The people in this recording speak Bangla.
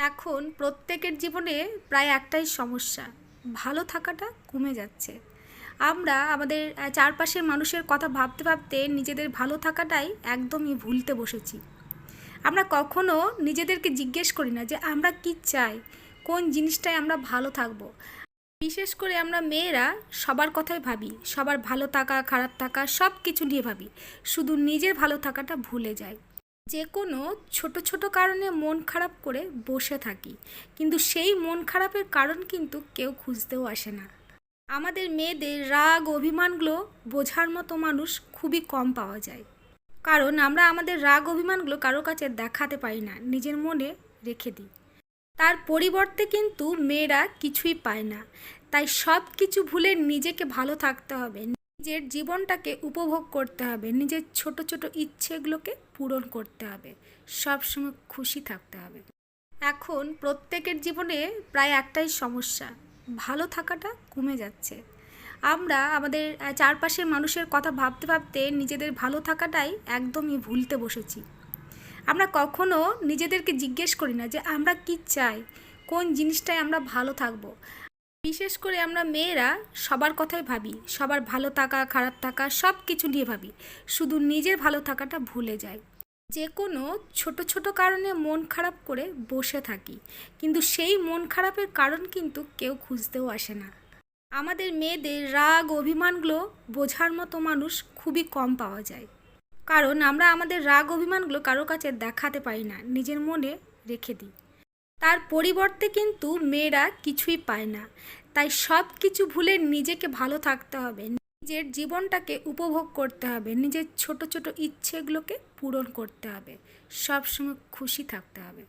এখন প্রত্যেকের জীবনে প্রায় একটাই সমস্যা, ভালো থাকাটা কমে যাচ্ছে। আমরা আমাদের চারপাশের মানুষের কথা ভাবতে ভাবতে নিজেদের ভালো থাকাটাই একদমই ভুলতে বসেছি। আমরা কখনো নিজেদেরকে জিজ্ঞেস করি না যে আমরা কি চাই, কোন জিনিসটায় আমরা ভালো থাকবো। বিশেষ করে আমরা মেয়েরা সবার কথাই ভাবি, সবার ভালো থাকা খারাপ থাকা সব কিছু নিয়ে ভাবি, শুধু নিজের ভালো থাকাটা ভুলে যাই। যে কোনো ছোট ছোট কারণে মন খারাপ করে বসে থাকি, কিন্তু সেই মন খারাপের কারণ কিন্তু কেউ খুঁজতেও আসে না। আমাদের মেয়েদের রাগ অভিমানগুলো বোঝার মতো মানুষ খুবই কম পাওয়া যায়, কারণ আমরা আমাদের রাগ অভিমানগুলো কারো কাছে দেখাতে পারি না, নিজের মনে রেখে দিই। তার পরিবর্তে কিন্তু মেয়েরা কিছুই পায় না, তাই সব কিছু ভুলে নিজেকে ভালো থাকতে হবে, নিজের জীবনটাকে উপভোগ করতে হবে, নিজের ছোট ছোট ইচ্ছেগুলোকে পূরণ করতে হবে, সবসময় খুশি থাকতে হবে। এখন প্রত্যেকের জীবনে প্রায় একটাই সমস্যা, ভালো থাকাটা কমে যাচ্ছে। আমরা আমাদের চারপাশের মানুষের কথা ভাবতে ভাবতে নিজেদের ভালো থাকাটাই একদমই ভুলতে বসেছি। আমরা কখনো নিজেদেরকে জিজ্ঞেস করি না যে আমরা কি চাই, কোন জিনিসটায় আমরা ভালো থাকবো। বিশেষ করে আমরা মেয়েরা সবার কথাই ভাবি, সবার ভালো থাকা খারাপ থাকা সব কিছু নিয়ে ভাবি, শুধু নিজের ভালো থাকাটা ভুলে যাই। যে কোনো ছোট ছোট কারণে মন খারাপ করে বসে থাকি, কিন্তু সেই মন খারাপের কারণ কিন্তু কেউ খুঁজতেও আসে না। আমাদের মেয়েদের রাগ অভিমানগুলো বোঝার মতো মানুষ খুবই কম পাওয়া যায়, কারণ আমরা আমাদের রাগ অভিমানগুলো কারো কাছে দেখাতে পারি না, নিজের মনে রেখে দিই। তার পরিবর্তে কিন্তু মেয়েরা কিছুই পায় না, তাই সব কিছু ভুলে নিজেকে ভালো থাকতে হবে, নিজের জীবনটাকে উপভোগ করতে হবে, নিজের ছোট ছোট ইচ্ছেগুলোকে পূরণ করতে হবে, সবসময় খুশি থাকতে হবে।